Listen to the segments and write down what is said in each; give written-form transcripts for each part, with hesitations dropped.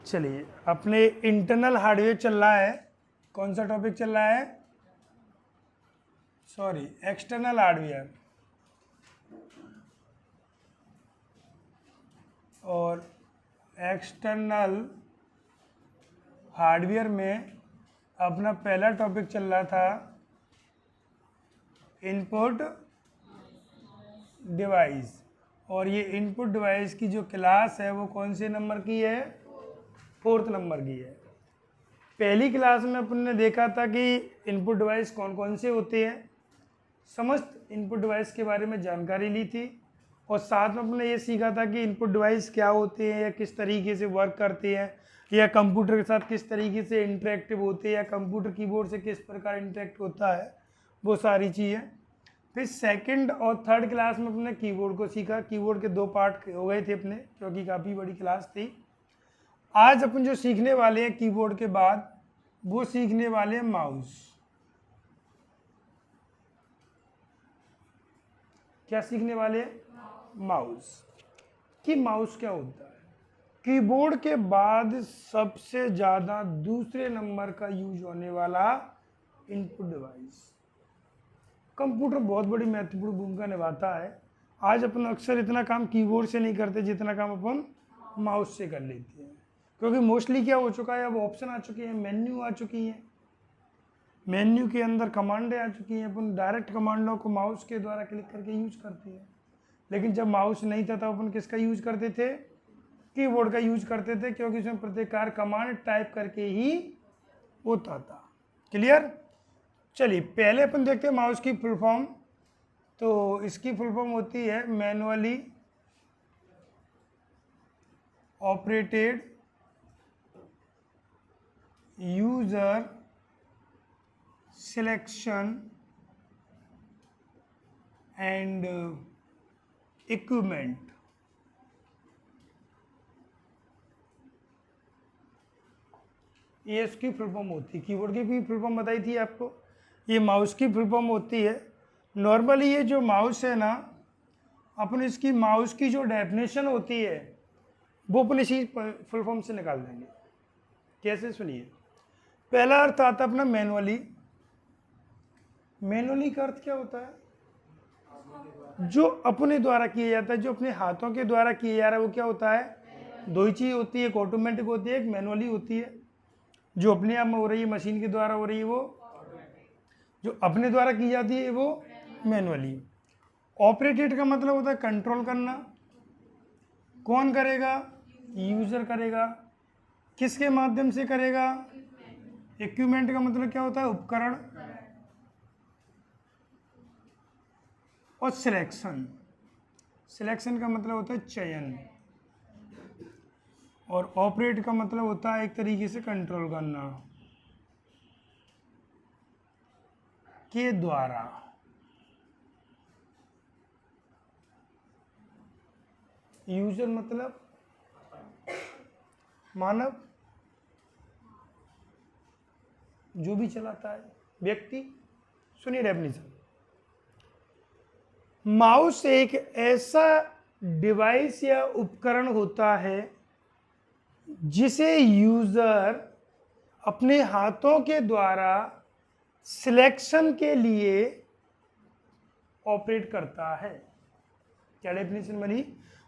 चलिए, अपने internal hardware चल रहा है। कौन सा टॉपिक चल रहा है? Sorry, external hardware. और एक्सटर्नल हार्डवेयर में अपना पहला टॉपिक चल रहा था इनपुट डिवाइस। और ये इनपुट डिवाइस की जो क्लास है वो कौन से नंबर की है? 4th नंबर की है। पहली क्लास में अपन ने देखा था कि इनपुट डिवाइस कौन कौन से होते हैं, समस्त इनपुट डिवाइस के बारे में जानकारी ली थी। और साथ में अपने ये सीखा था कि इनपुट डिवाइस क्या होते हैं या किस तरीके से वर्क करते हैं, या कंप्यूटर के साथ किस तरीके से इंटरेक्टिव होते हैं, या कंप्यूटर कीबोर्ड से किस प्रकार इंटरेक्ट होता है, वो सारी चीज़ें। फिर सेकंड और थर्ड क्लास में अपने कीबोर्ड को सीखा। कीबोर्ड के 2 पार्ट हो गए थे अपने, क्योंकि काफ़ी बड़ी क्लास थी। आज अपन जो सीखने वाले हैं कीबोर्ड के बाद, वो सीखने वाले हैं माउस। क्या सीखने वाले हैं? माउस। कि माउस क्या होता है। कीबोर्ड के बाद सबसे ज़्यादा दूसरे नंबर का यूज होने वाला इनपुट डिवाइस। कंप्यूटर बहुत बड़ी महत्वपूर्ण भूमिका निभाता है। आज अपन अक्सर इतना काम कीबोर्ड से नहीं करते जितना काम अपन माउस से कर लेते हैं, क्योंकि मोस्टली क्या हो चुका है, अब ऑप्शन आ चुके हैं, मेन्यू आ चुकी हैं, मेन्यू के अंदर कमांडें आ चुकी हैं। अपन डायरेक्ट कमांडों को माउस के द्वारा क्लिक करके यूज करते हैं। लेकिन जब माउस नहीं था तब अपन किसका यूज करते थे? कीबोर्ड का यूज करते थे, क्योंकि उसमें प्रत्येक कार्य कमांड टाइप करके ही होता था। क्लियर? चलिए, पहले अपन देखते हैं माउस की फुल फॉर्म। तो इसकी फुल फॉर्म होती है manually operated user selection and equipment. ये इसकी फुल फॉर्म होती है। कीबोर्ड की भी फुल फॉर्म बताई थी आपको, ये माउस की फुल फॉर्म होती है। नॉर्मली ये जो माउस है ना, अपन इसकी माउस की जो डेफिनेशन होती है वो अपन इसी फुल फॉर्म से निकाल देंगे। कैसे? सुनिए। पहला अर्थ आता है अपना मैनुअली। मैनुअली का अर्थ क्या होता है? जो अपने द्वारा किया जाता है, जो अपने हाथों के द्वारा किया जा रहा है, वो क्या होता है? 2 ही चीज़ होती है, एक ऑटोमेटिक होती है, एक मैनुअली होती है। जो अपने आप में हो रही है, मशीन के द्वारा हो रही है, वो जो अपने द्वारा की जाती है वो मैनुअली। ऑपरेटेड का मतलब होता है कंट्रोल करना। कौन करेगा? यूजर करेगा। किसके माध्यम से करेगा? इक्विपमेंट का मतलब क्या होता है? उपकरण। और सिलेक्शन, सिलेक्शन का मतलब होता है चयन। और ऑपरेट का मतलब होता है एक तरीके से कंट्रोल करना के द्वारा। यूजर मतलब मानव, जो भी चलाता है, व्यक्ति। सुनिए डेफिनेशन। माउस एक ऐसा डिवाइस या उपकरण होता है जिसे यूजर अपने हाथों के द्वारा सिलेक्शन के लिए ऑपरेट करता है। क्या डेफिनेशन बनी?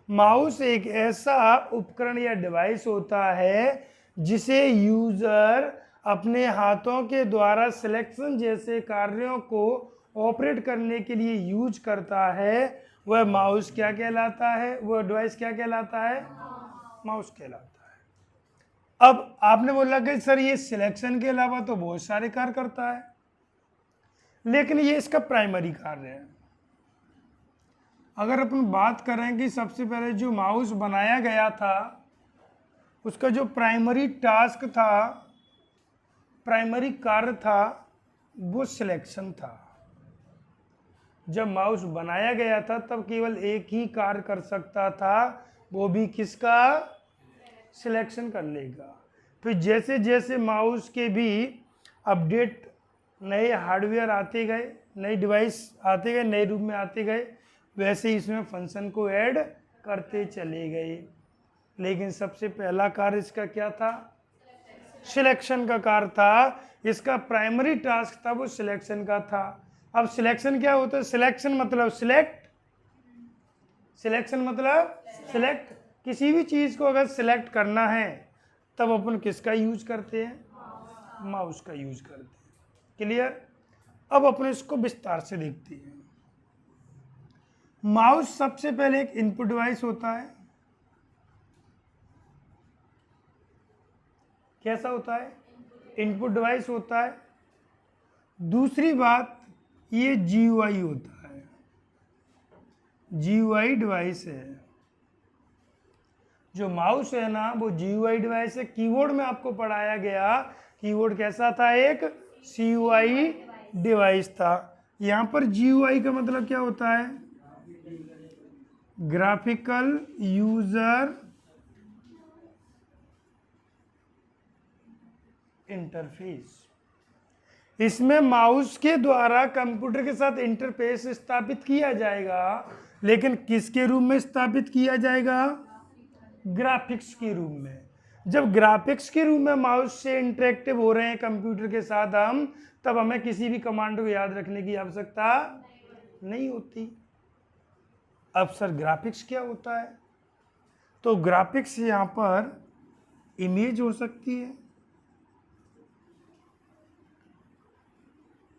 माउस एक ऐसा उपकरण या डिवाइस होता है जिसे यूजर अपने हाथों के द्वारा सिलेक्शन जैसे कार्यों को ऑपरेट करने के लिए यूज करता है। वह माउस क्या कहलाता है? वह डिवाइस क्या कहलाता है? माउस कहलाता है। अब आपने बोला कि सर ये सिलेक्शन के अलावा तो बहुत सारे कार्य करता है, लेकिन ये इसका प्राइमरी कार्य है। अगर अपन बात करें कि सबसे पहले जो माउस बनाया गया था, उसका जो प्राइमरी टास्क था, प्राइमरी कार्य था, वो सिलेक्शन था। जब माउस बनाया गया था तब केवल एक ही कार्य कर सकता था, वो भी किसका? सिलेक्शन करने का। फिर जैसे जैसे माउस के भी अपडेट, नए हार्डवेयर आते गए, नए डिवाइस आते गए, नए रूप में आते गए, वैसे ही इसमें फंक्शन को ऐड करते चले गए। लेकिन सबसे पहला कार्य इसका क्या था? सिलेक्शन का कार्य था। इसका प्राइमरी टास्क था वो सिलेक्शन का था। अब सिलेक्शन क्या होता है? सिलेक्शन मतलब सिलेक्ट, सिलेक्शन मतलब सिलेक्ट। किसी भी चीज को अगर सिलेक्ट करना है तब अपन किसका यूज करते हैं? माउस का यूज करते हैं। क्लियर? अब अपन इसको विस्तार से देखते हैं। माउस सबसे पहले एक इनपुट डिवाइस होता है। कैसा होता है? इनपुट डिवाइस होता है। दूसरी बात, ये जीयूआई होता है। जीयूआई डिवाइस है। जो माउस है ना वो जीयूआई डिवाइस है। कीबोर्ड में आपको पढ़ाया गया, कीबोर्ड कैसा था? एक सीयूआई डिवाइस था। यहां पर जीयूआई का मतलब क्या होता है? Graphical user interface. इसमें माउस के द्वारा कंप्यूटर के साथ इंटरफेस स्थापित किया जाएगा, लेकिन किसके रूप में स्थापित किया जाएगा? ग्राफिक्स के रूप में। जब ग्राफिक्स के रूप में माउस से इंटरेक्टिव हो रहे हैं कंप्यूटर के साथ हम, तब हमें किसी भी कमांड को याद रखने की आवश्यकता नहीं होती। अब सर ग्राफिक्स क्या होता है? तो ग्राफिक्स यहां पर इमेज हो सकती है,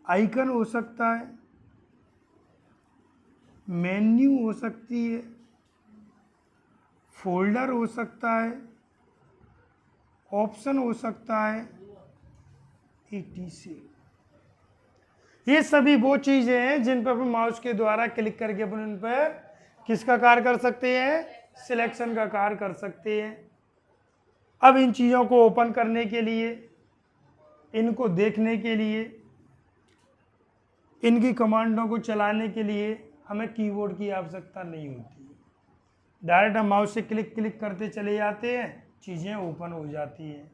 आइकन हो सकता है, मेन्यू हो सकती है, फोल्डर हो सकता है, ऑप्शन हो सकता है, etc। ये सभी वो चीजें हैं जिन पर अपन माउस के द्वारा क्लिक करके अपन उन पर किसका कार्य कर सकते हैं? सिलेक्शन का कार्य कर सकते हैं। अब इन चीजों को ओपन करने के लिए, इनको देखने के लिए, इनकी कमांडों को चलाने के लिए हमें कीबोर्ड की आवश्यकता नहीं होती। डायरेक्ट हम माउस से क्लिक क्लिक करते चले जाते हैं, चीज़ें ओपन हो जाती हैं।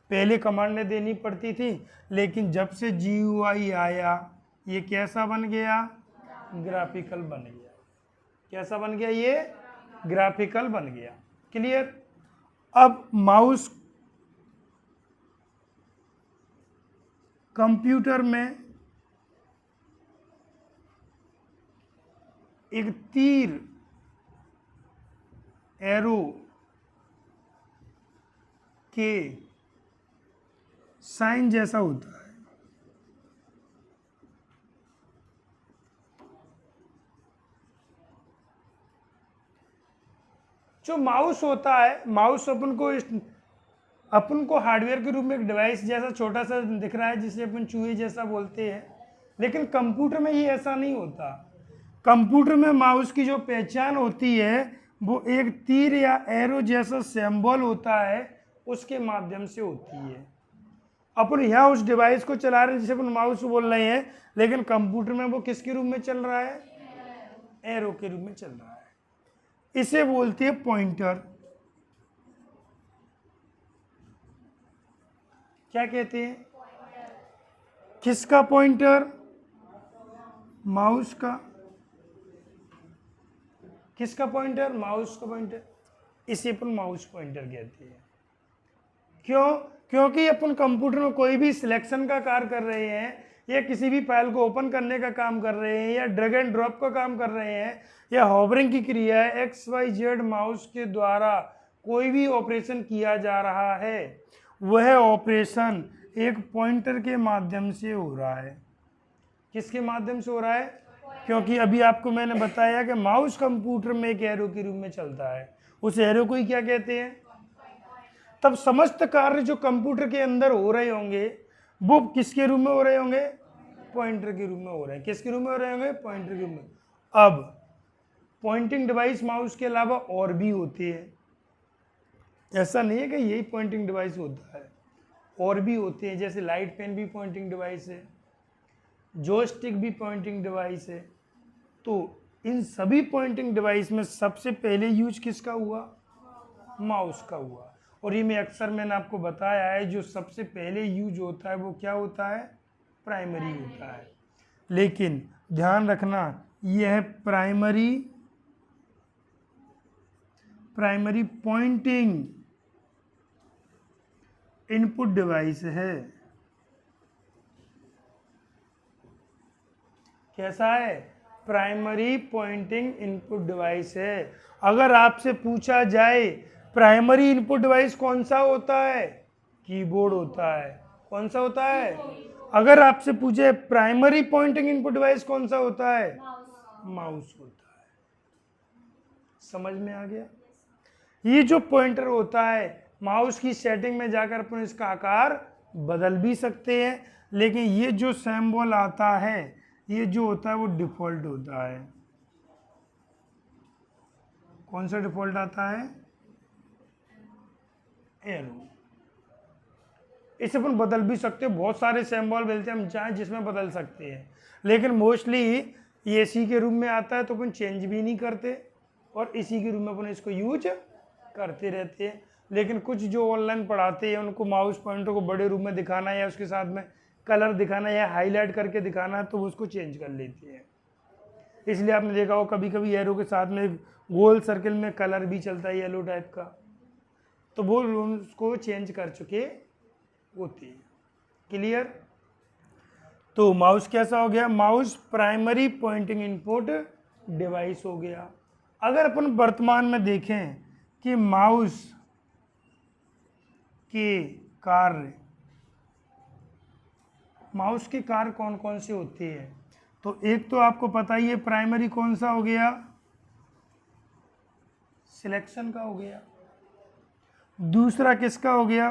पहले कमांडें देनी पड़ती थी, लेकिन जब से जीयूआई आया ये कैसा बन गया? ग्राफिकल बन गया। कैसा बन गया? ये ग्राफिकल बन गया। क्लियर? अब माउस कंप्यूटर में एक तीर, एरो के साइन जैसा होता है। जो माउस होता है, माउस अपन को हार्डवेयर के रूप में एक डिवाइस जैसा छोटा सा दिख रहा है जिसे अपन चूहे जैसा बोलते हैं, लेकिन कंप्यूटर में ये ऐसा नहीं होता। कंप्यूटर में माउस की जो पहचान होती है वो एक तीर या एरो जैसा सिंबल होता है, उसके माध्यम से होती है। अपन यहाँ उस डिवाइस को चला रहे हैं जिसे अपन माउस बोल रहे हैं, लेकिन कंप्यूटर में वो किसके रूप में चल रहा है? एरो के रूप में चल रहा है। इसे बोलते हैं पॉइंटर। क्या कहते हैं? किसका पॉइंटर? माउस का। किसका पॉइंटर? माउस का पॉइंटर। इसे अपन माउस पॉइंटर कहते हैं। क्यों? क्योंकि अपन कंप्यूटर में कोई भी सिलेक्शन का कार्य कर रहे हैं, या किसी भी फाइल को ओपन करने का काम कर रहे हैं, या ड्रैग एंड ड्रॉप का काम कर रहे हैं, या होवरिंग की क्रिया है, XYZ माउस के द्वारा कोई भी ऑपरेशन किया जा रहा है, वह ऑपरेशन एक पॉइंटर के माध्यम से हो रहा है। किसके माध्यम से हो रहा है? क्योंकि अभी आपको मैंने बताया कि माउस कंप्यूटर में एक एरो के रूप में चलता है, उस एरो को ही क्या कहते हैं? तब समस्त कार्य जो कंप्यूटर के अंदर हो रहे होंगे वो किसके रूप में हो रहे होंगे? पॉइंटर के रूप में हो रहे हैं। किसके रूप में हो रहे होंगे? पॉइंटर के रूप में। अब पॉइंटिंग डिवाइस माउस के अलावा और भी होती है, ऐसा नहीं है कि यही पॉइंटिंग डिवाइस होता है, और भी होते हैं। जैसे लाइट पेन भी पॉइंटिंग डिवाइस है, जॉयस्टिक भी पॉइंटिंग डिवाइस है। तो इन सभी पॉइंटिंग डिवाइस में सबसे पहले यूज किसका हुआ? माउस का हुआ। और ये मैंने आपको बताया है, जो सबसे पहले यूज होता है वो क्या होता है? प्राइमरी होता है। लेकिन ध्यान रखना, यह प्राइमरी पॉइंटिंग इनपुट डिवाइस है। कैसा है? प्राइमरी पॉइंटिंग इनपुट डिवाइस है। अगर आपसे पूछा जाए प्राइमरी इनपुट डिवाइस कौन सा होता है? कीबोर्ड होता है। कौन सा होता है? अगर आपसे पूछे प्राइमरी पॉइंटिंग इनपुट डिवाइस कौन सा होता है? माउस होता है। समझ में आ गया? ये जो पॉइंटर होता है, माउस की सेटिंग में जाकर अपन इसका आकार बदल भी सकते हैं, लेकिन ये जो सिंबल आता है, ये जो होता है वो डिफॉल्ट होता है। कौन सा डिफॉल्ट आता है? एरो। इसे अपन बदल भी सकते हैं, बहुत सारे सिंबल मिलते हैं हम चाहें जिसमें बदल सकते हैं, लेकिन मोस्टली ये इसी के रूप में आता है तो अपन चेंज भी नहीं करते और इसी के रूप में अपन इसको यूज करते रहते हैं। लेकिन कुछ जो ऑनलाइन पढ़ाते हैं उनको माउस पॉइंटर को बड़े रूप में दिखाना है या उसके साथ में कलर दिखाना या हाईलाइट करके दिखाना है तो वो उसको चेंज कर लेते हैं। इसलिए आपने देखा हो कभी कभी एरो के साथ में गोल सर्किल में कलर भी चलता है येलो टाइप का, तो वो उसको चेंज कर चुके होते हैं। क्लियर? तो माउस कैसा हो गया? Mouse primary pointing input device हो गया। अगर अपन वर्तमान में देखें कि माउस के कार्य, माउस के कार्य कौन कौन से होते हैं, तो एक तो आपको पता ही है प्राइमरी कौन सा हो गया? सिलेक्शन का हो गया। दूसरा किसका हो गया?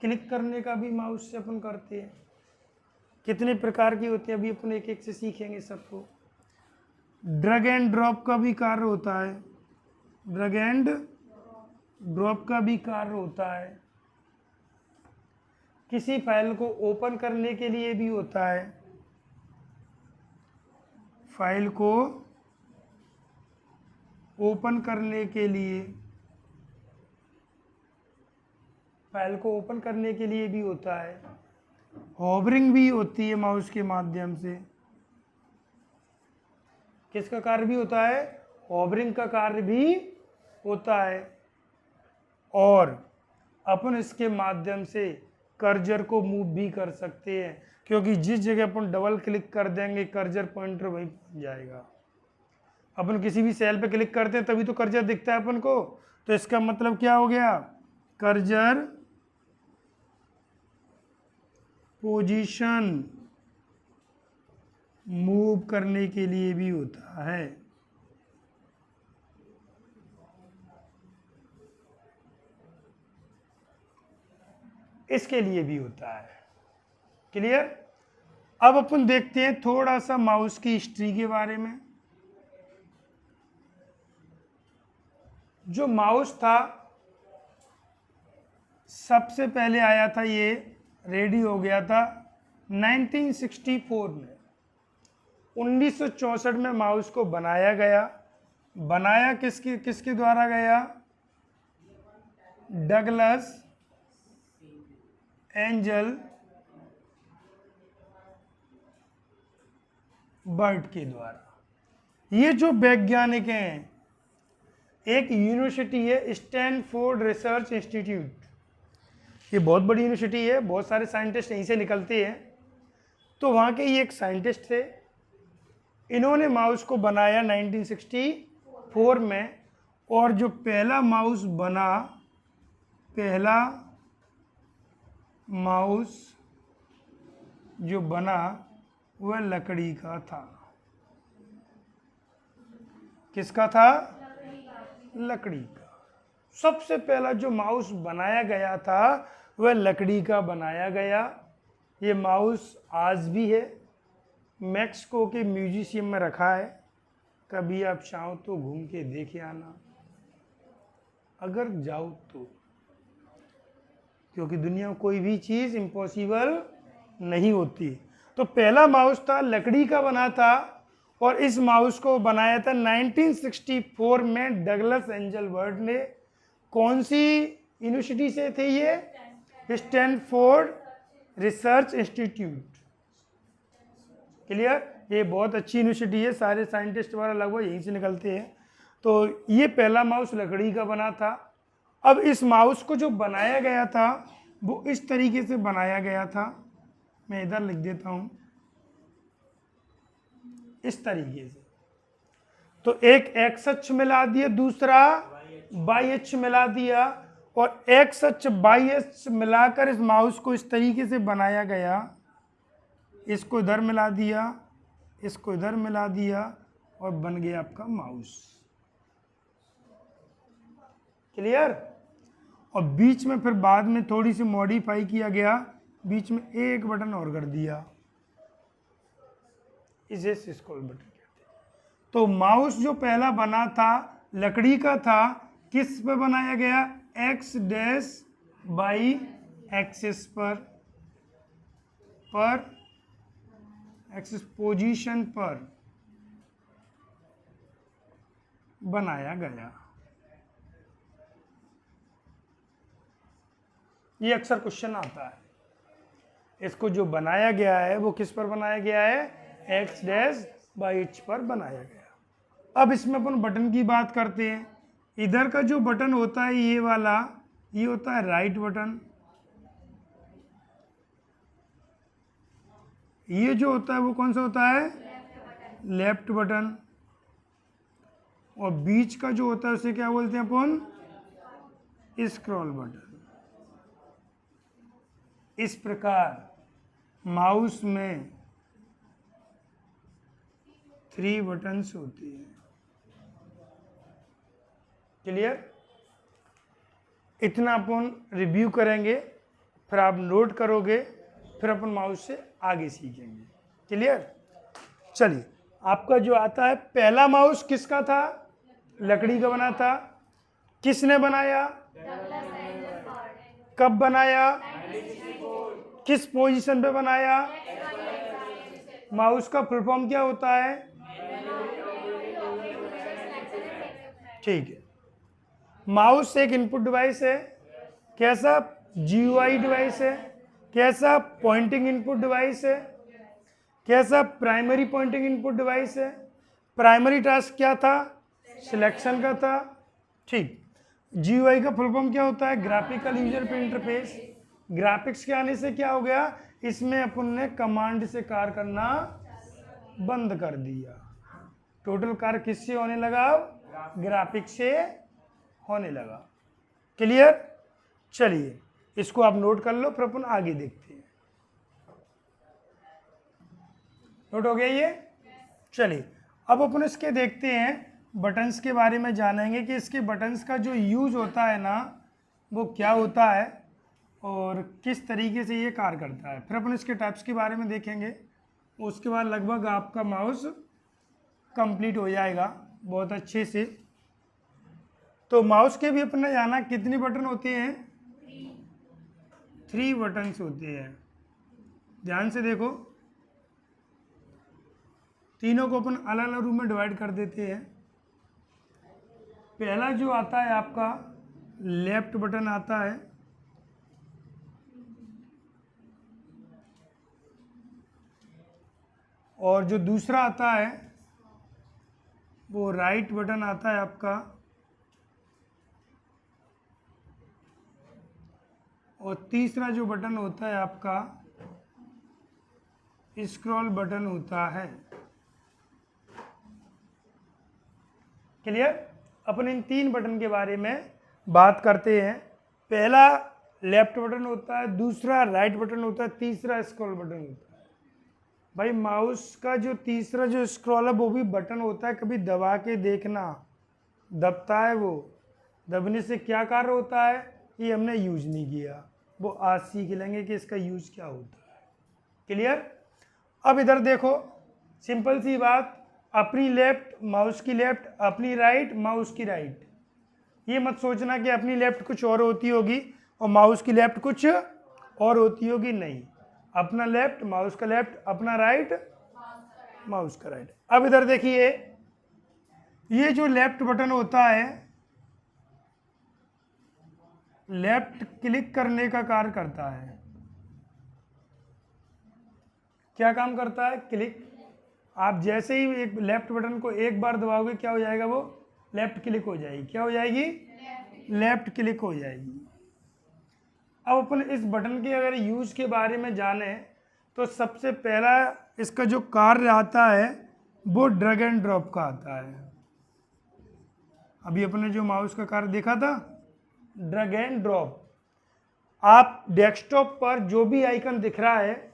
क्लिक करने का भी माउस से अपन करते हैं। कितने प्रकार की होती है अभी अपन एक एक से सीखेंगे सबको। ड्रैग एंड ड्रॉप का भी कार्य होता है। ड्रैग एंड ड्रॉप का भी कार्य होता है। किसी फाइल को ओपन करने के लिए भी होता है। फाइल को ओपन करने के लिए, फाइल को ओपन करने के लिए भी होता है। होवरिंग भी होती है माउस के माध्यम से। किसका कार्य भी होता है? होवरिंग का कार्य भी होता है। और अपन इसके माध्यम से कर्जर को मूव भी कर सकते हैं, क्योंकि जिस जगह अपन डबल क्लिक कर देंगे कर्जर पॉइंटर वहीं पहुंच जाएगा। अपन किसी भी सेल पे क्लिक करते हैं तभी तो कर्जर दिखता है अपन को, तो इसका मतलब क्या हो गया? कर्जर पोजीशन मूव करने के लिए भी होता है। इसके लिए भी होता है। क्लियर? अब अपन देखते हैं थोड़ा सा माउस की हिस्ट्री के बारे में। जो माउस था सबसे पहले आया था, ये रेडी हो गया था 1964 में। 1964 में माउस को बनाया गया। बनाया किसके द्वारा गया? डगलस एंजल बर्ट के द्वारा। ये जो वैज्ञानिक हैं, एक यूनिवर्सिटी है स्टैनफोर्ड रिसर्च इंस्टीट्यूट, ये बहुत बड़ी यूनिवर्सिटी है, बहुत सारे साइंटिस्ट यहीं से निकलते हैं। तो वहाँ के ये एक साइंटिस्ट थे, इन्होंने माउस को बनाया 1964 में। और जो पहला माउस बना, पहला माउस जो बना वह लकड़ी का था। किसका था? लकड़ी का। सबसे पहला जो माउस बनाया गया था वह लकड़ी का बनाया गया। ये माउस आज भी है, मैक्सिको के म्यूजियम में रखा है। कभी आप चाहो तो घूम के देखे आना, अगर जाओ तो, क्योंकि दुनिया में कोई भी चीज़ इम्पॉसिबल नहीं होती। तो पहला माउस था, लकड़ी का बना था, और इस माउस को बनाया था 1964 में डगलस एंजल बर्ट ने। कौन सी यूनिवर्सिटी से थे ये? Stanford research institute. क्लियर? ये बहुत अच्छी यूनिवर्सिटी है, सारे साइंटिस्ट वगैरह लगभग यहीं से निकलते हैं। तो ये पहला माउस लकड़ी का बना था। अब इस माउस को जो बनाया गया था वो इस तरीके से बनाया गया था, मैं इधर लिख देता हूँ, इस तरीके से। तो एक एक्स अक्ष मिला दिया, दूसरा वाई अक्ष मिला दिया, और एक्स अक्ष वाई अक्ष मिलाकर इस माउस को इस तरीके से बनाया गया। इसको इधर मिला दिया, इसको इधर मिला दिया, और बन गया आपका माउस। क्लियर? और बीच में फिर बाद में थोड़ी सी मॉडिफाई किया गया, बीच में एक बटन और कर दिया, इसे स्क्रॉल बटन कहते हैं। तो माउस जो पहला बना था लकड़ी का था, किस पे बनाया गया? एक्स डैश बाई एक्सिस पर एक्सिस पोजीशन पर बनाया गया। ये अक्सर क्वेश्चन आता है। इसको जो बनाया गया है वो किस पर बनाया गया है? एक्स डैश बाई एच पर बनाया गया। अब इसमें अपन बटन की बात करते हैं। इधर का जो बटन होता है ये वाला, ये होता है राइट बटन। ये जो होता है वो कौन सा होता है? Left button. और बीच का जो होता है उसे क्या बोलते हैं अपन? Scroll button. इस प्रकार माउस में 3 बटन्स होती हैं। क्लियर? इतना अपन रिव्यू करेंगे, फिर आप नोट करोगे, फिर अपन माउस से आगे सीखेंगे। क्लियर? चलिए, आपका जो आता है पहला माउस किसका था? लकड़ी का बना था। किसने बनाया? कब बनाया? किस पोजीशन पे बनाया? माउस का फुल फॉर्म क्या होता है? ठीक है। माउस एक इनपुट डिवाइस है। कैसा? जीयूआई डिवाइस है। कैसा? पॉइंटिंग इनपुट डिवाइस है। कैसा? प्राइमरी पॉइंटिंग इनपुट डिवाइस है। प्राइमरी टास्क क्या था? सिलेक्शन का था। ठीक। जीयूआई का फुल फॉर्म क्या होता है? Graphical user interface. ग्राफिक्स के आने से क्या हो गया? इसमें अपन ने कमांड से कार्य करना बंद कर दिया। टोटल कार्य किससे होने लगा? ग्राफिक्स से होने लगा। क्लियर? चलिए, इसको आप नोट कर लो, फिर अपन आगे देखते हैं। नोट हो गया ये? चलिए, अब अपन इसके देखते हैं, बटन्स के बारे में जानेंगे कि इसके बटन्स का जो यूज होता है ना वो क्या होता है और किस तरीके से ये कार्य करता है। फिर अपन इसके टाइप्स के बारे में देखेंगे। उसके बाद लगभग आपका माउस कंप्लीट हो जाएगा बहुत अच्छे से। तो माउस के भी अपन ने जाना कितनी बटन होते हैं? 3 बटन्स होते हैं। ध्यान से देखो, तीनों को अपन अलग अलग रूम में डिवाइड कर देते हैं। पहला जो आता है आपका लेफ्ट बटन आता है। और जो दूसरा आता है वो राइट बटन आता है आपका। और तीसरा जो बटन होता है आपका स्क्रॉल बटन होता है। क्लियर? अपन इन 3 बटन के बारे में बात करते हैं। पहला लेफ्ट बटन होता है, दूसरा राइट बटन होता है, तीसरा स्क्रॉल बटन होता है। भाई माउस का जो तीसरा जो स्क्रॉल है वो भी बटन होता है। कभी दबा के देखना, दबता है वो। दबने से क्या कार्य होता है ये हमने यूज नहीं किया, वो आज सीख लेंगे कि इसका यूज क्या होता है। क्लियर? अब इधर देखो, सिंपल सी बात, अपनी लेफ्ट माउस की लेफ्ट, अपनी राइट माउस की राइट। ये मत सोचना कि अपनी लेफ्ट कुछ और होती होगी और माउस की लेफ्ट कुछ और होती होगी, नहीं। अपना लेफ्ट माउस का लेफ्ट, अपना राइट माउस का राइट। अब इधर देखिए, ये जो लेफ्ट बटन होता है लेफ्ट क्लिक करने का कार्य करता है। क्या काम करता है? क्लिक। आप जैसे ही एक लेफ्ट बटन को एक बार दबाओगे क्या हो जाएगा? वो लेफ्ट क्लिक हो जाएगी। क्या हो जाएगी? लेफ्ट क्लिक हो जाएगी। अब अपन इस बटन के अगर यूज के बारे में जाने तो सबसे पहला इसका जो कार्य आता है वो ड्रैग एंड ड्रॉप का आता है। अभी अपने जो माउस का कार्य देखा था, ड्रैग एंड ड्रॉप। आप डेस्कटॉप पर जो भी आइकन दिख रहा है,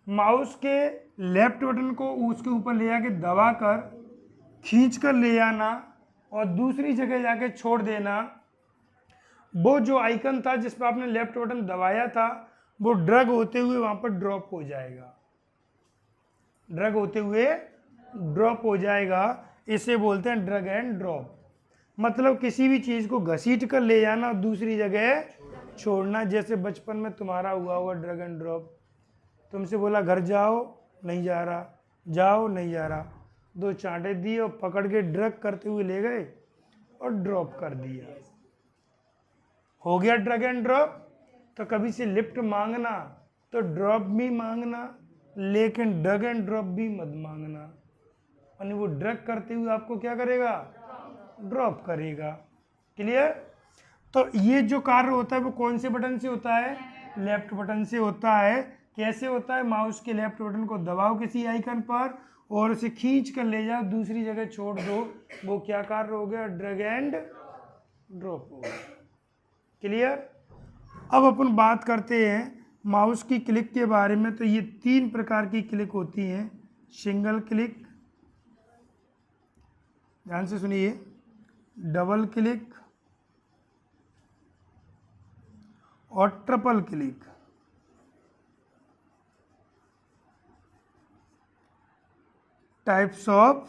माउस के लेफ्ट बटन को उसके ऊपर ले जाके दबाकर खींच कर ले जाना और दूसरी जगह जाके छोड़ देना। वो जो आइकन था जिस पर आपने लेफ्ट बटन दबाया था वो ड्रैग होते हुए वहां पर ड्रॉप हो जाएगा। ड्रैग होते हुए ड्रॉप हो जाएगा। इसे बोलते हैं ड्रैग एंड ड्रॉप। मतलब किसी भी चीज को घसीट कर ले जाना और दूसरी जगह छोड़ना। जैसे बचपन में तुम्हारा हुआ होगा ड्रैग एंड ड्रॉप। तुमसे बोला घर जाओ, नहीं जा रहा, जाओ, नहीं जा रहा, 2 चांटे दिए और पकड़ के ड्रैग करते हुए ले गए और ड्रॉप कर दिया। हो गया ड्रैग एंड ड्रॉप। तो कभी से लिफ्ट मांगना तो ड्रॉप भी मांगना, लेकिन ड्रैग एंड ड्रॉप भी मत मांगना। यानी वो ड्रैग करते हुए आपको क्या करेगा? ड्रॉप करेगा। क्लियर? तो ये जो कार्य होता है वो कौन से बटन से होता है? लेफ्ट बटन से होता है। कैसे होता है? माउस के लेफ्ट बटन को दबाओ किसी आइकन पर और उसे खींच कर ले जाओ, दूसरी जगह छोड़ दो। वो क्या कार्य हो गया? ड्रैग एंड ड्रॉप हो गया। क्लियर? अब अपन बात करते हैं माउस की क्लिक के बारे में। तो ये 3 प्रकार की क्लिक होती हैं। सिंगल क्लिक, ध्यान से सुनिए, डबल क्लिक और triple click. Types of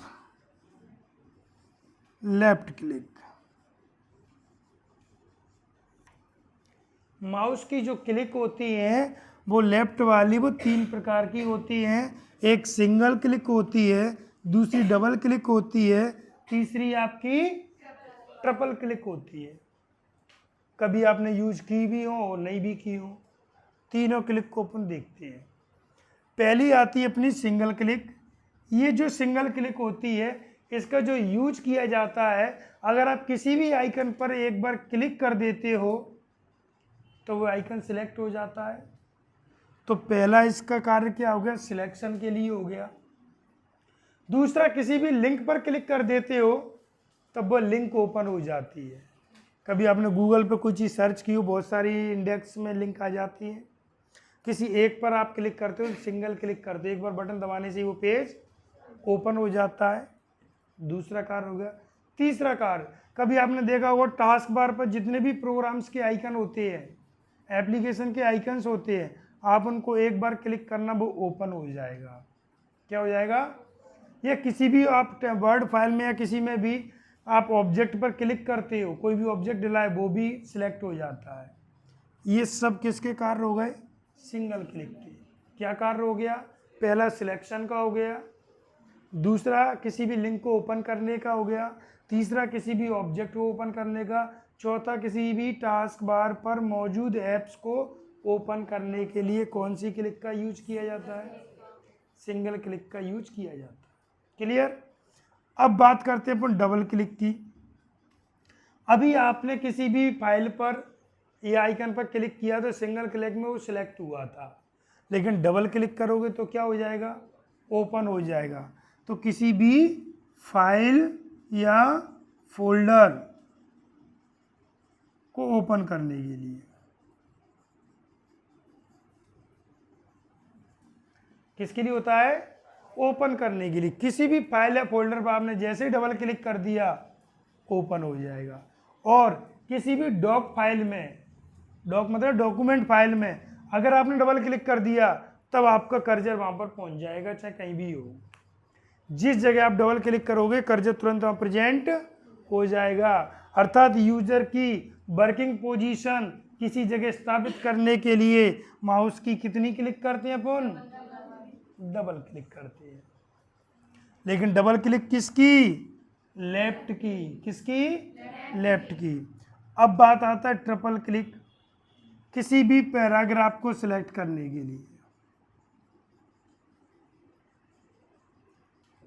left click. Mouse की जो क्लिक होती है वो लेफ्ट वाली वो 3 प्रकार की होती हैं। एक सिंगल क्लिक होती है, दूसरी डबल क्लिक होती है, तीसरी आपकी ट्रिपल क्लिक होती है। कभी आपने यूज की भी हो और नहीं भी की हो। तीनों क्लिक को अपन देखते हैं। पहली आती है अपनी सिंगल क्लिक। ये जो सिंगल क्लिक होती है इसका जो यूज किया जाता है, अगर आप किसी भी आइकन पर एक बार क्लिक कर देते हो तो वो आइकन सिलेक्ट हो जाता है। तो पहला इसका कार्य क्या हो गया? सिलेक्शन के लिए हो गया। दूसरा, किसी भी लिंक पर क्लिक कर देते हो तब वो लिंक ओपन हो जाती है। कभी आपने गूगल पे कोई चीज़ सर्च की हो, बहुत सारी इंडेक्स में लिंक आ जाती है। किसी एक पर आप क्लिक करते हो, सिंगल क्लिक करते हो, एक बार बटन दबाने से वो पेज ओपन हो जाता है। दूसरा कार्य हो गया। तीसरा कार्य, कभी आपने देखा होगा टास्क बार पर जितने भी प्रोग्राम्स के आइकन होते हैं, एप्लीकेशन के आइकन्स होते हैं, आप उनको एक बार क्लिक करना वो ओपन हो जाएगा। क्या हो जाएगा? या किसी भी आप वर्ड फाइल में या किसी में भी आप ऑब्जेक्ट पर क्लिक करते हो, कोई भी ऑब्जेक्ट डिला है वो भी सिलेक्ट हो जाता है। ये सब किसके कार्य हो गए? सिंगल क्लिक के। क्या कार्य हो गया? पहला सिलेक्शन का हो गया, दूसरा किसी भी लिंक को ओपन करने का हो गया, तीसरा किसी भी ऑब्जेक्ट को ओपन करने का, चौथा किसी भी टास्क बार पर मौजूद ऐप्स को ओपन करने के लिए कौन सी क्लिक का यूज किया जाता है? सिंगल क्लिक का यूज किया जाता है। क्लियर? अब बात करते हैं अपन डबल क्लिक की। अभी आपने किसी भी फाइल पर ये आइकन पर क्लिक किया तो सिंगल क्लिक में वो सिलेक्ट हुआ था, लेकिन डबल क्लिक करोगे तो क्या हो जाएगा? ओपन हो जाएगा। तो किसी भी फाइल या फोल्डर को ओपन करने के लिए, किसके लिए होता है? ओपन करने के लिए। किसी भी फाइल या फोल्डर पर आपने जैसे ही डबल क्लिक कर दिया ओपन हो जाएगा। और किसी भी डॉक फाइल में, डॉक मतलब डॉक्यूमेंट फाइल में, अगर आपने डबल क्लिक कर दिया तब आपका कर्सर वहां पर पहुंच जाएगा, चाहे कहीं भी हो। जिस जगह आप डबल क्लिक करोगे कर्सर तुरंत वहां प्रेजेंट हो जाएगा। अर्थात यूजर की वर्किंग पोजीशन किसी जगह स्थापित करने के लिए माउस की कितनी क्लिक करते हैं अपन? डबल क्लिक करते हैं। लेकिन डबल क्लिक किसकी? लेफ्ट की। किसकी? लेफ्ट की। अब बात आता है ट्रिपल क्लिक, किसी भी पैराग्राफ को सिलेक्ट करने के लिए।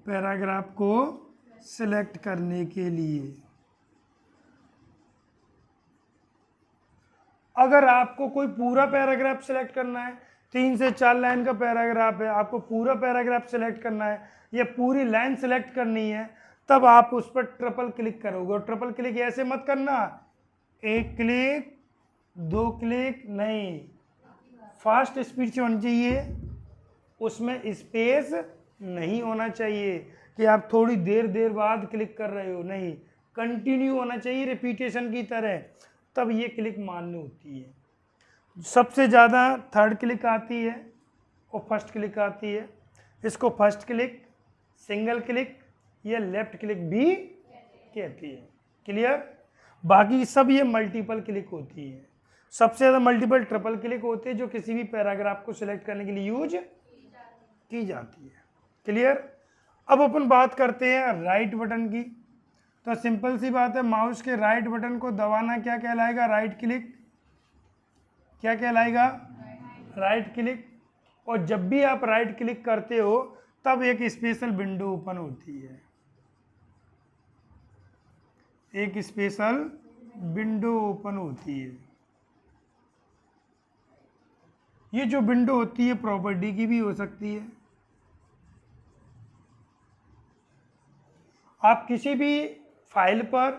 पैराग्राफ को सिलेक्ट करने के लिए। अगर आपको कोई पूरा पैराग्राफ सिलेक्ट करना है, 3 से 4 लाइन का पैराग्राफ है, आपको पूरा पैराग्राफ सिलेक्ट करना है या पूरी लाइन सिलेक्ट करनी है, तब आप उस पर ट्रिपल क्लिक करोगे। और ट्रिपल क्लिक ऐसे मत करना, 1 क्लिक 2 क्लिक नहीं, फास्ट स्पीड से होनी चाहिए, उसमें स्पेस नहीं होना चाहिए कि आप थोड़ी देर बाद क्लिक कर रहे हो, नहीं, कंटिन्यू होना चाहिए रिपीटेशन की तरह, तब ये क्लिक मान्य होती है। सबसे ज़्यादा थर्ड क्लिक आती है और फर्स्ट क्लिक आती है। इसको फर्स्ट क्लिक, सिंगल क्लिक या लेफ्ट क्लिक भी कहती है। क्लियर? बाकी सब ये मल्टीपल क्लिक होती है। सबसे ज़्यादा मल्टीपल ट्रिपल क्लिक होते हैं जो किसी भी पैराग्राफ को सिलेक्ट करने के लिए यूज की जाती है। क्लियर? अब अपन बात करते हैं राइट बटन की। तो सिंपल सी बात है, माउस के राइट बटन को दबाना क्या कहलाएगा? Right click. क्या कहलाएगा? Right click. और जब भी आप राइट क्लिक करते हो तब एक स्पेशल विंडो ओपन होती है, एक स्पेशल विंडो ओपन होती है। ये जो विंडो होती है प्रॉपर्टी की भी हो सकती है। आप किसी भी फाइल पर,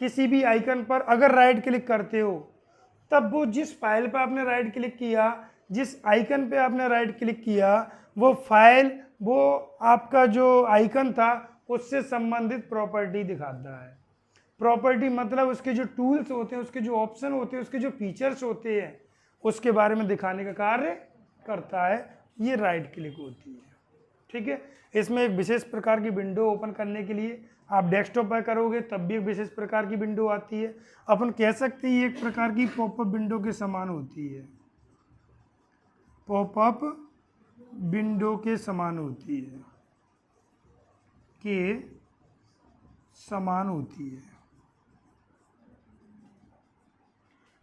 किसी भी आइकन पर अगर राइट क्लिक करते हो, तब वो जिस फाइल पर आपने राइट क्लिक किया, जिस आइकन पे आपने राइट क्लिक किया, वो फाइल, वो आपका जो आइकन था उससे संबंधित प्रॉपर्टी दिखाता है। प्रॉपर्टी मतलब उसके जो टूल्स होते हैं, उसके जो ऑप्शन होते हैं, उसके जो फीचर्स होते हैं, उसके बारे में दिखाने का कार्य करता है। ये राइट क्लिक होती है। ठीक है? इसमें एक विशेष प्रकार की विंडो ओपन करने के लिए आप डेस्कटॉप पर करोगे तब भी एक विशेष प्रकार की विंडो आती है। अपन कह सकते हैं एक प्रकार की पॉपअप विंडो के समान होती है, पॉपअप विंडो के समान होती है, के समान होती है।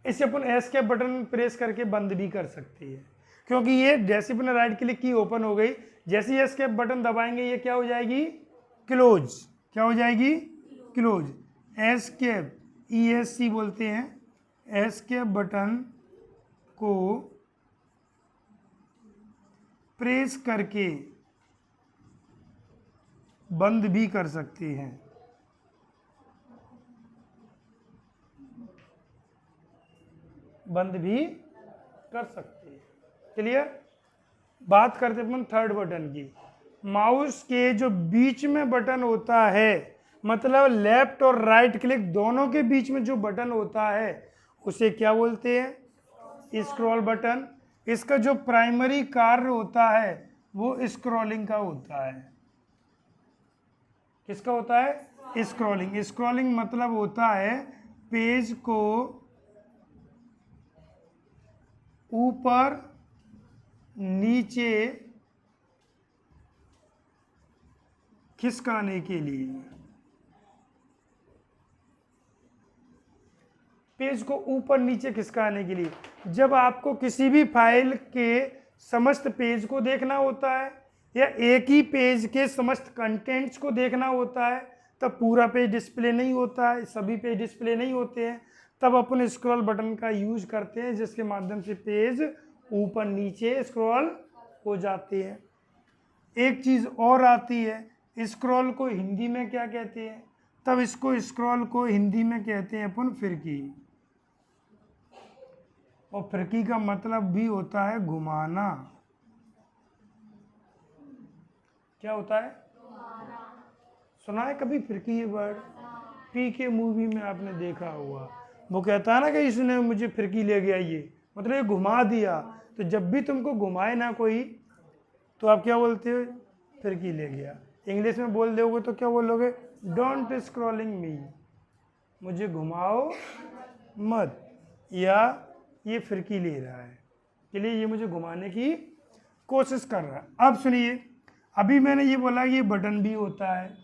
इसे अपन एस्केप बटन प्रेस करके बंद भी कर सकते हैं, क्योंकि ये जैसे अपने राइट क्लिक की ओपन हो गई, जैसे ही एस्केप बटन दबाएंगे ये क्या हो जाएगी? क्लोज। क्या हो जाएगी? क्लोज। एस्केप, ESC बोलते हैं, एस्केप बटन को प्रेस करके बंद भी कर सकते हैं। बंद भी कर सकते हैं। क्लियर? बात करते अपन थर्ड बटन की। माउस के जो बीच में बटन होता है, मतलब लेफ्ट और राइट क्लिक दोनों के बीच में जो बटन होता है उसे क्या बोलते हैं? Scroll button. इसका जो प्राइमरी कार्य होता है वो स्क्रॉलिंग का होता है। किसका होता है? स्क्रॉलिंग। स्क्रॉलिंग मतलब होता है पेज को ऊपर नीचे खिसकाने के लिए, पेज को ऊपर नीचे खिसकाने के लिए। जब आपको किसी भी फाइल के समस्त पेज को देखना होता है या एक ही पेज के समस्त कंटेंट्स को देखना होता है, तब पूरा पेज डिस्प्ले नहीं होता है, सभी पेज डिस्प्ले नहीं होते हैं, तब अपन स्क्रॉल बटन का यूज करते हैं, जिसके माध्यम से पेज ऊपर नीचे स्क्रॉल हो जाते हैं। एक चीज़ और आती है, स्क्रॉल को हिंदी में क्या कहते हैं? तब इसको स्क्रॉल को हिंदी में कहते हैं अपन फिरकी। और फिरकी का मतलब भी होता है घुमाना। क्या होता है? सुना है कभी फिरकी ये वर्ड? PK मूवी में आपने देखा होगा, वो कहता है ना कि इसने मुझे फिरकी ले गया, ये मतलब ये घुमा दिया। तो जब भी तुमको घुमाए ना कोई, तो आप क्या बोलते हो? फिरकी ले गया। इंग्लिश में बोल दोगे तो क्या बोलोगे? डोंट स्क्रॉलिंग मी, मुझे घुमाओ मत, या ये फिरकी ले रहा है, के लिए ये मुझे घुमाने की कोशिश कर रहा है। अब सुनिए, अभी मैंने ये बोला कि ये बटन भी होता है।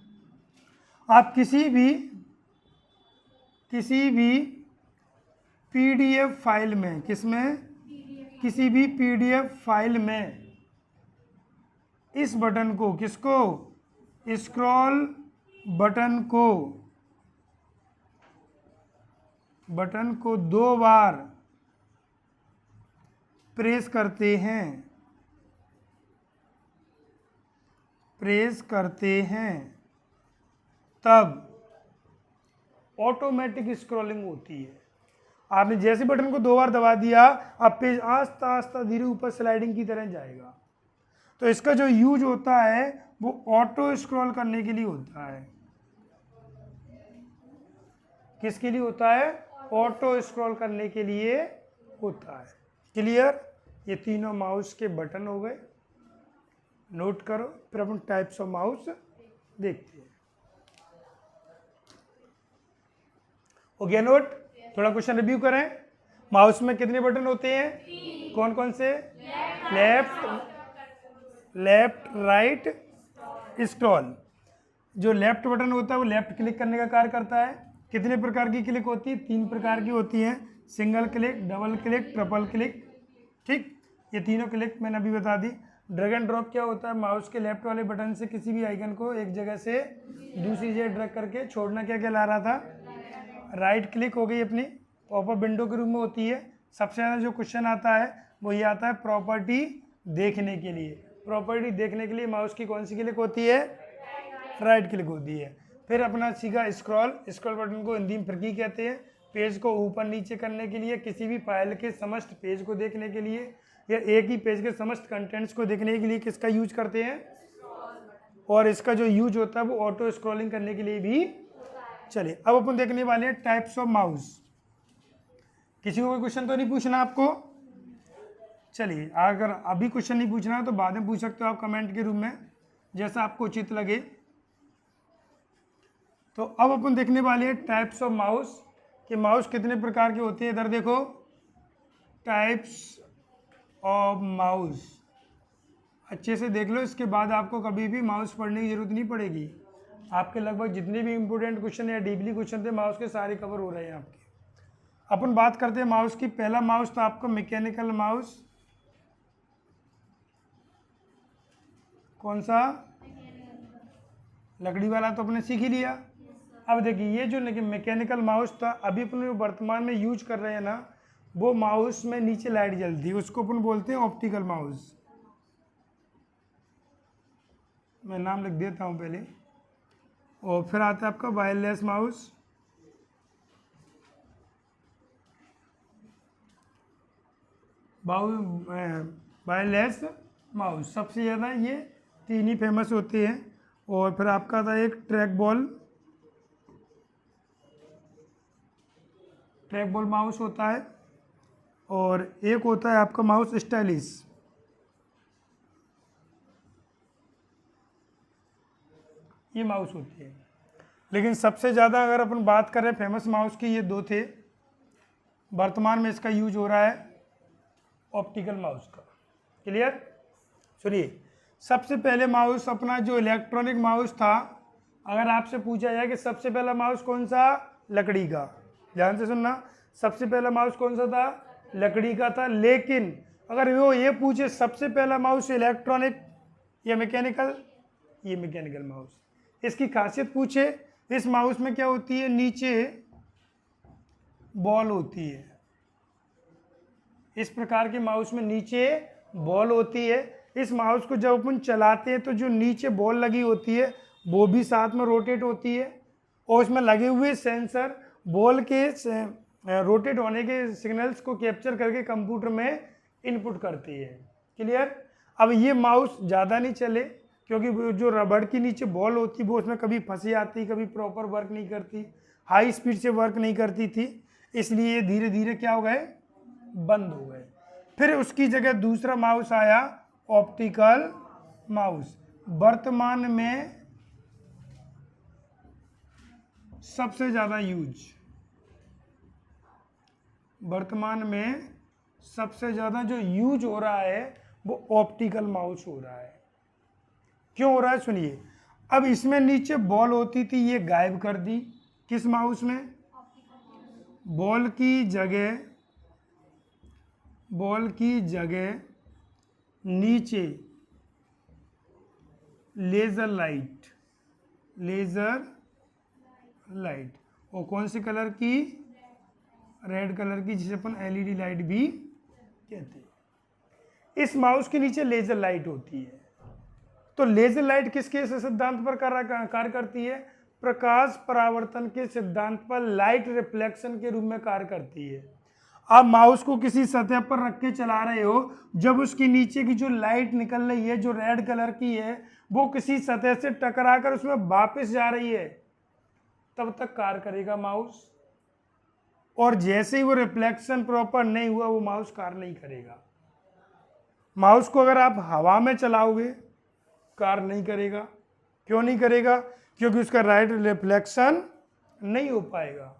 आप किसी भी PDF फाइल में, किसमें? किसी भी PDF फाइल में इस बटन को, किसको? स्क्रॉल बटन को 2 बार प्रेस करते हैं तब ऑटोमेटिक स्क्रॉलिंग होती है। आपने जैसे बटन को 2 बार दबा दिया, अब पेज आस्ता आस्ता धीरे ऊपर स्लाइडिंग की तरह जाएगा। तो इसका जो यूज होता है वो ऑटो स्क्रॉल करने के लिए होता है। किसके लिए होता है? ऑटो स्क्रॉल करने के लिए होता है। क्लियर? ये तीनों माउस के बटन हो गए, नोट करो। फिर अपन टाइप्स ऑफ माउस देखते हैं। हो गया नोट? थोड़ा क्वेश्चन रिव्यू करें। माउस में कितने बटन होते हैं? कौन कौन से? Left right scroll. जो लेफ्ट बटन होता है वो लेफ्ट क्लिक करने का कार्य करता है। कितने प्रकार की क्लिक होती है? 3 प्रकार की होती है, single click, double click, triple click. ठीक, ये तीनों क्लिक मैंने अभी बता दी। ड्रैग एंड ड्रॉप क्या होता है? माउस के लेफ्ट वाले बटन से किसी भी आइकन को एक जगह से दूसरी जगह ड्रैग करके छोड़ना, क्या कहला रहा था? राइट क्लिक हो गई अपनी, पॉपअप विंडो के रूप में होती है। सबसे ज़्यादा जो क्वेश्चन आता है वो ये आता है प्रॉपर्टी देखने के लिए। प्रॉपर्टी देखने के लिए माउस की कौन सी क्लिक होती है? राइट क्लिक होती है। फिर अपना सीखा स्क्रॉल बटन को हिंदी में फ्रिकी कहते हैं। पेज को ऊपर नीचे करने के लिए, किसी भी फाइल के समस्त पेज को देखने के लिए, या एक ही पेज के समस्त कंटेंट्स को देखने के लिए किसका यूज करते हैं? और इसका जो यूज होता है वो ऑटो स्क्रॉलिंग करने के लिए भी। चलिए अब अपन देखने वाले हैं टाइप्स ऑफ माउस। किसी को कोई क्वेश्चन तो नहीं पूछना आपको? चलिए, अगर अभी क्वेश्चन नहीं पूछना है तो बाद में पूछ सकते हो आप कमेंट के रूप में, जैसा आपको उचित लगे। तो अब अपन देखने वाले हैं टाइप्स ऑफ माउस, कि माउस कितने प्रकार के होते हैं। इधर देखो, टाइप्स ऑफ माउस अच्छे से देख लो, इसके बाद आपको कभी भी माउस पढ़ने की जरूरत नहीं पड़ेगी। आपके लगभग जितने भी इंपोर्टेंट क्वेश्चन या डीपली क्वेश्चन थे माउस के, सारे कवर हो रहे हैं आपके। अपन बात करते हैं माउस की। पहला माउस तो आपका मैकेनिकल माउस। कौन सा? लकड़ी वाला तो अपने सीख ही लिया। अब देखिए, ये जो मैकेनिकल माउस था, अभी अपन वर्तमान में यूज कर रहे हैं ना, वो माउस में नीचे लाइट जलती है, उसको अपन बोलते हैं ऑप्टिकल माउस। मैं नाम लिख देता हूँ पहले। और फिर आता है आपका वायरलेस माउस। वायरलेस माउस सबसे ज़्यादा ये 3 ही फेमस होते हैं। और फिर आपका था एक ट्रैक बॉल माउस होता है, और एक होता है आपका माउस स्टाइलिश। ये माउस होती है। लेकिन सबसे ज़्यादा अगर अपन बात करें फेमस माउस की, ये 2 थे। वर्तमान में इसका यूज हो रहा है ऑप्टिकल माउस का। क्लियर? सुनिए, सबसे पहले माउस अपना जो इलेक्ट्रॉनिक माउस था, अगर आपसे पूछा जाए कि सबसे पहला माउस कौन सा? लकड़ी का। ध्यान से सुनना, सबसे पहला माउस कौन सा था? लकड़ी का था। लेकिन अगर वो ये पूछे सबसे पहला माउस इलेक्ट्रॉनिक या मैकेनिकल, ये मैकेनिकल माउस। इसकी खासियत पूछे, इस माउस में क्या होती है? नीचे बॉल होती है। इस प्रकार के माउस में नीचे बॉल होती है। इस माउस को जब अपन चलाते हैं तो जो नीचे बॉल लगी होती है वो भी साथ में रोटेट होती है, और उसमें लगे हुए सेंसर बॉल के रोटेट होने के सिग्नल्स को कैप्चर करके कंप्यूटर में इनपुट करती है। क्लियर? अब ये माउस ज़्यादा नहीं चले, क्योंकि जो रबड़ की नीचे बॉल होती वो उसमें कभी फंसी आती, कभी प्रॉपर वर्क नहीं करती, हाई स्पीड से वर्क नहीं करती थी, इसलिए धीरे धीरे क्या हो गए? बंद हो गए। फिर उसकी जगह दूसरा माउस आया, ऑप्टिकल माउस। वर्तमान में सबसे ज़्यादा यूज, वर्तमान में सबसे ज़्यादा जो यूज हो रहा है वो ऑप्टिकल माउस हो रहा है। क्यों हो रहा है? सुनिए, अब इसमें नीचे बॉल होती थी, ये गायब कर दी। किस माउस में? बॉल की जगह नीचे लेज़र लाइट। और कौन से कलर की? रेड कलर की, जिसे अपन एलईडी लाइट भी कहते हैं। इस माउस के नीचे लेजर लाइट होती है। तो लेजर लाइट किसके सिद्धांत पर कार्य करती है? प्रकाश परावर्तन के सिद्धांत पर लाइट रिफ्लेक्शन के रूप में कार्य करती है। आप माउस को किसी सतह पर रख के चला रहे हो, जब उसके नीचे की जो लाइट निकल रही है जो रेड कलर की है, वो किसी सतह से टकराकर उसमें वापस जा रही है, तब तक कार्य करेगा माउस। और जैसे ही वो रिफ्लेक्शन प्रॉपर नहीं हुआ, वो माउस कार्य नहीं करेगा। माउस को अगर आप हवा में चलाओगे, कार्य नहीं करेगा। क्यों नहीं करेगा? क्योंकि उसका लाइट रिफ्लेक्शन नहीं हो पाएगा।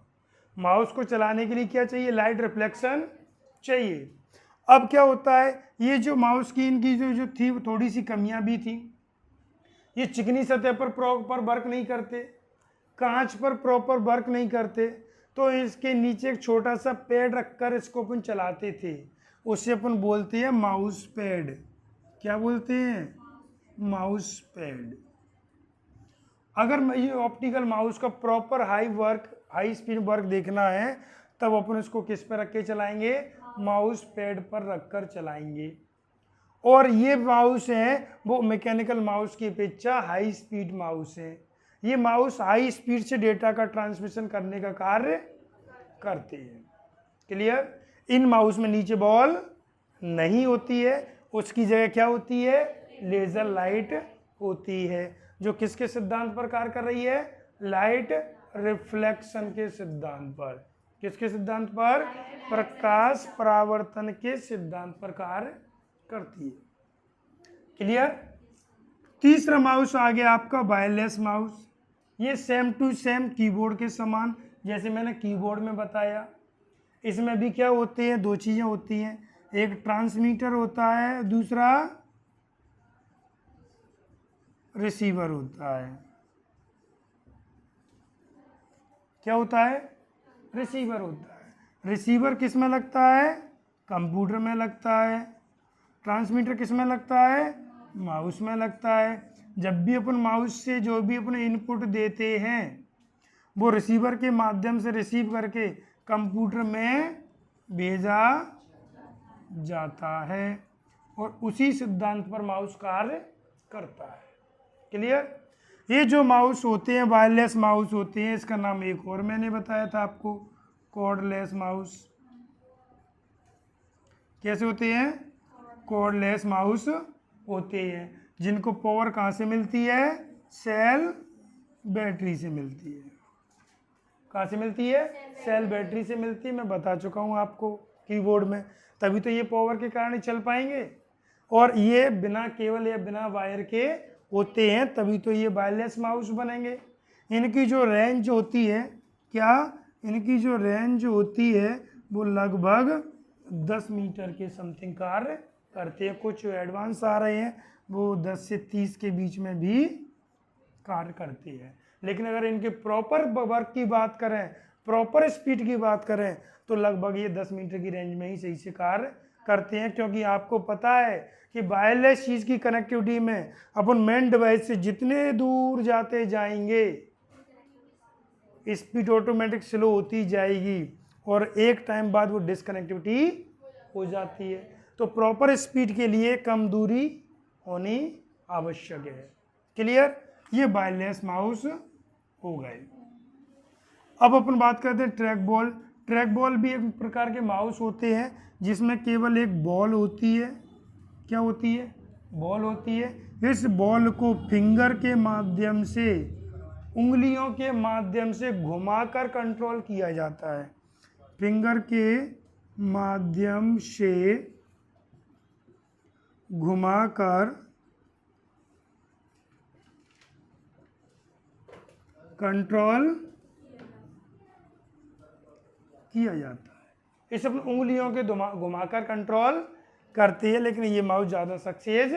माउस को चलाने के लिए क्या चाहिए? लाइट रिफ्लेक्शन चाहिए। अब क्या होता है, ये जो माउस की इनकी जो थी थोड़ी सी कमियां भी थी। ये चिकनी सतह पर प्रॉपर वर्क नहीं करते, कांच पर प्रॉपर वर्क नहीं करते, तो इसके नीचे एक छोटा सा पैड रखकर इसको अपन चलाते थे। उसे अपन बोलते हैं माउस पैड। क्या बोलते हैं? Mouse pad. अगर ये ऑप्टिकल माउस का प्रॉपर हाई स्पीड वर्क देखना है, तब अपन इसको किस पर रख के चलाएंगे? माउस पैड पर रखकर चलाएंगे। और ये माउस है वो मैकेनिकल माउस की अपेक्षा हाई स्पीड माउस है। ये माउस हाई स्पीड से डेटा का ट्रांसमिशन करने का कार्य करते हैं। क्लियर? इन माउस में नीचे बॉल नहीं होती है, उसकी जगह क्या होती है? लेजर लाइट होती है, जो किसके सिद्धांत पर कार्य कर रही है? लाइट रिफ्लेक्शन के सिद्धांत पर। किसके सिद्धांत पर? प्रकाश परावर्तन के सिद्धांत पर कार्य करती है। क्लियर? तीसरा माउस आ गया आपका वायरलेस माउस। ये सेम टू सेम कीबोर्ड के समान, जैसे मैंने कीबोर्ड में बताया। इसमें भी क्या होते हैं? दो चीजें होती हैं, एक ट्रांसमीटर होता है, दूसरा रिसीवर होता है। क्या होता है? रिसीवर होता है। रिसीवर किस में लगता है? कंप्यूटर में लगता है। ट्रांसमीटर किस में लगता है? माउस में लगता है। जब भी अपन माउस से जो भी अपन इनपुट देते हैं, वो रिसीवर के माध्यम से रिसीव करके कंप्यूटर में भेजा जाता है, और उसी सिद्धांत पर माउस कार्य करता है। क्लियर? ये जो माउस होते हैं, वायरलेस माउस होते हैं, इसका नाम एक और मैंने बताया था आपको, कॉर्डलेस माउस। कैसे होते हैं? कॉर्डलेस माउस होते हैं, जिनको पावर कहाँ से मिलती है? सेल बैटरी से मिलती है। कहाँ से मिलती है? सेल बैटरी से मिलती है। मैं बता चुका हूँ आपको कीबोर्ड में, तभी तो ये पावर के कारण ही चल पाएंगे। और ये बिना केबल या बिना वायर के होते हैं, तभी तो ये वायरलेस माउस बनेंगे। इनकी जो रेंज होती है, क्या? इनकी जो रेंज होती है वो लगभग 10 मीटर के समथिंग कार्य करते हैं। कुछ एडवांस आ रहे हैं, वो 10 से 30 के बीच में भी कार्य करते हैं। लेकिन अगर इनके प्रॉपर वर्क की बात करें, प्रॉपर स्पीड की बात करें, तो लगभग ये 10 मीटर की रेंज में ही सही से कार्य करते हैं। क्योंकि आपको पता है कि वायरलेस चीज़ की कनेक्टिविटी में अपन मेन डिवाइस से जितने दूर जाते जाएंगे, स्पीड ऑटोमेटिक स्लो होती जाएगी, और एक टाइम बाद वो डिसकनेक्टिविटी हो जाती है। तो प्रॉपर स्पीड के लिए कम दूरी होनी आवश्यक है। क्लियर? ये वायरलेस माउस हो गए। अब अपन बात करते हैं ट्रैक बॉल। ट्रैक बॉल भी एक प्रकार के माउस होते हैं, जिसमें केवल एक बॉल होती है। क्या होती है? बॉल होती है। इस बॉल को फिंगर के माध्यम से, उंगलियों के माध्यम से घुमाकर कंट्रोल किया जाता है। फिंगर के माध्यम से घुमाकर कंट्रोल किया जाता है। इसे अपन उंगलियों के घुमाकर कंट्रोल करते हैं, लेकिन ये माउस ज़्यादा सक्सेस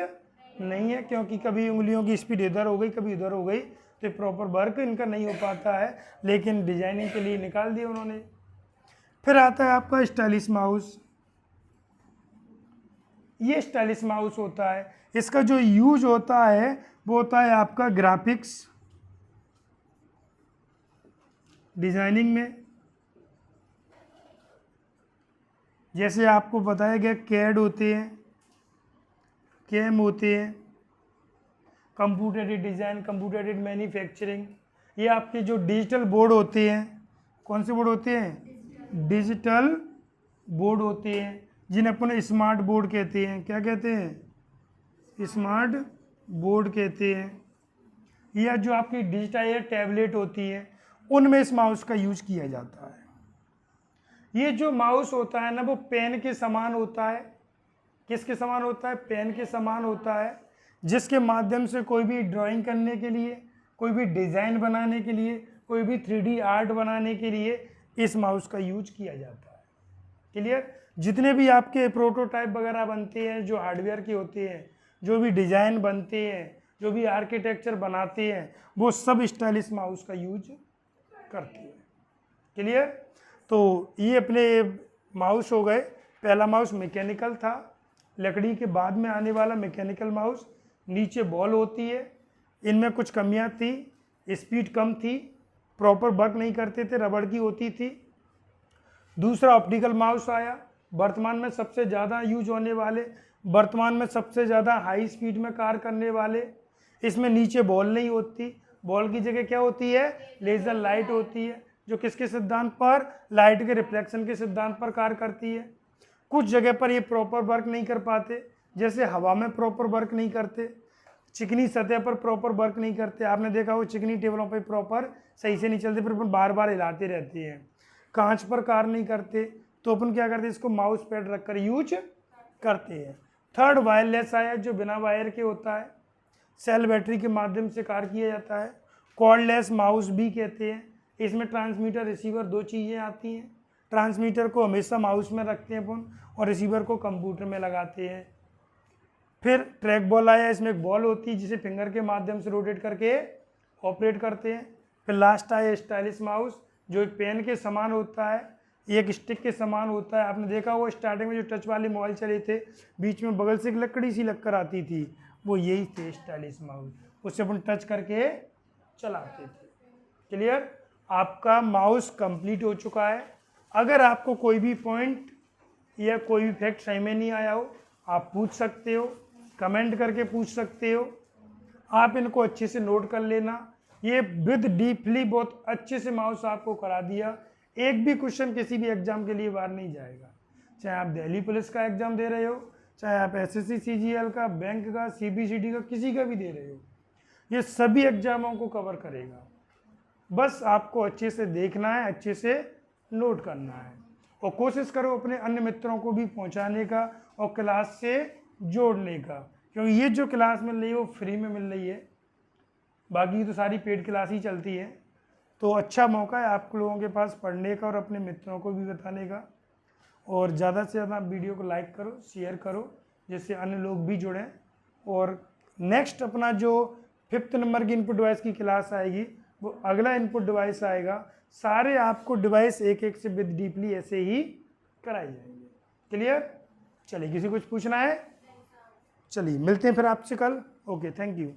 नहीं है, क्योंकि कभी उंगलियों की स्पीड इधर हो गई, कभी इधर हो गई, तो प्रॉपर वर्क इनका नहीं हो पाता है। लेकिन डिजाइनिंग के लिए निकाल दिया उन्होंने। फिर आता है आपका स्टाइलिश माउस। ये स्टाइलिश माउस होता है, इसका जो यूज होता है वो होता है आपका ग्राफिक्स। डिज़ाइनिंग में जैसे आपको बताया गया कैड होते हैं, कैम होते हैं, computer aided design, computer aided manufacturing, ये आपके जो डिजिटल बोर्ड होते हैं, कौन से बोर्ड होते हैं? डिजिटल बोर्ड होते हैं, जिन्हें अपन स्मार्ट बोर्ड कहते हैं। क्या कहते हैं? स्मार्ट बोर्ड कहते हैं। या जो आपकी डिजिटाइज टैबलेट होती है, उनमें इस माउस का यूज किया जाता है। ये जो माउस होता है ना, वो पेन के समान होता है। किसके समान होता है? पेन के समान होता है, जिसके माध्यम से कोई भी ड्राइंग करने के लिए, कोई भी डिज़ाइन बनाने के लिए, कोई भी 3D आर्ट बनाने के लिए इस माउस का यूज किया जाता है। क्लियर? जितने भी आपके प्रोटोटाइप वगैरह बनते हैं जो हार्डवेयर के होते हैं, जो भी डिज़ाइन बनते हैं, जो भी आर्किटेक्चर बनाते हैं, वो सब स्टाइलिश माउस का यूज करते हैं। क्लियर? तो ये अपने माउस हो गए। पहला माउस मैकेनिकल था, लकड़ी के बाद में आने वाला मैकेनिकल माउस। नीचे बॉल होती है, इनमें कुछ कमियां थी, स्पीड कम थी, प्रॉपर वर्क नहीं करते थे, रबड़ की होती थी। दूसरा ऑप्टिकल माउस आया, वर्तमान में सबसे ज़्यादा यूज होने वाले, वर्तमान में सबसे ज़्यादा हाई स्पीड में कार्य करने वाले। इसमें नीचे बॉल नहीं होती, बॉल की जगह क्या होती है? लेज़र लाइट होती है, जो किसके सिद्धांत पर? लाइट के रिफ्लेक्शन के सिद्धांत पर कार्य करती है। कुछ जगह पर ये प्रॉपर वर्क नहीं कर पाते, जैसे हवा में प्रॉपर वर्क नहीं करते, चिकनी सतह पर प्रॉपर वर्क नहीं करते। आपने देखा वो चिकनी टेबलों पर प्रॉपर सही से नहीं चलते, फिर अपन बार बार हिलाते रहते हैं। कांच पर कार्य नहीं करते, तो अपन क्या करते हैं? इसको माउस पैड रखकर यूज करते हैं। थर्ड वायरलेस आया, जो बिना वायर के होता है, सेल बैटरी के माध्यम से कार्य किया जाता है। कॉर्डलेस माउस भी कहते हैं। इसमें ट्रांसमीटर रिसीवर दो चीज़ें आती हैं। ट्रांसमीटर को हमेशा माउस में रखते हैं अपन, और रिसीवर को कंप्यूटर में लगाते हैं। फिर ट्रैक बॉल आया, इसमें एक बॉल होती है जिसे फिंगर के माध्यम से रोटेट करके ऑपरेट करते हैं। फिर लास्ट आया स्टाइलिश माउस, जो एक पेन के समान होता है, एक स्टिक के समान होता है। आपने देखा वो स्टार्टिंग में जो टच वाले मोबाइल चले थे, बीच में बगल से एक लकड़ी सी लगकर आती थी, वो यही थे स्टाइलिश माउस। उससे अपन टच करके चलाते थे। क्लियर? आपका माउस कंप्लीट हो चुका है। अगर आपको कोई भी पॉइंट या कोई भी फैक्ट सही में नहीं आया हो, आप पूछ सकते हो, कमेंट करके पूछ सकते हो। आप इनको अच्छे से नोट कर लेना। ये विद डीपली बहुत अच्छे से माउस आपको करा दिया। एक भी क्वेश्चन किसी भी एग्जाम के लिए बाहर नहीं जाएगा, चाहे आप दिल्ली पुलिस का एग्जाम दे रहे हो, चाहे आप एसएससी सीजीएल का, बैंक का, सीबीसीडी का, किसी का भी दे रहे हो, ये सभी एग्जामों को कवर करेगा। बस आपको अच्छे से देखना है, अच्छे से नोट करना है, और कोशिश करो अपने अन्य मित्रों को भी पहुंचाने का और क्लास से जोड़ने का, क्योंकि ये जो क्लास मिल रही है वो फ्री में मिल रही है, बाकी तो सारी पेड क्लास ही चलती है। तो अच्छा मौका है आप लोगों के पास पढ़ने का और अपने मित्रों को भी बताने का। और ज़्यादा से ज़्यादा वीडियो को लाइक करो, शेयर करो, जिससे अन्य लोग भी जुड़ें। और नेक्स्ट अपना जो 5th नंबर की इनपुट डिवाइस की क्लास आएगी, वो अगला इनपुट डिवाइस आएगा। सारे आपको डिवाइस एक एक से विद डीपली ऐसे ही कराई जाएंगे। क्लियर? चलिए, किसी कुछ पूछना है? चलिए मिलते हैं फिर आपसे कल। Okay, thank you.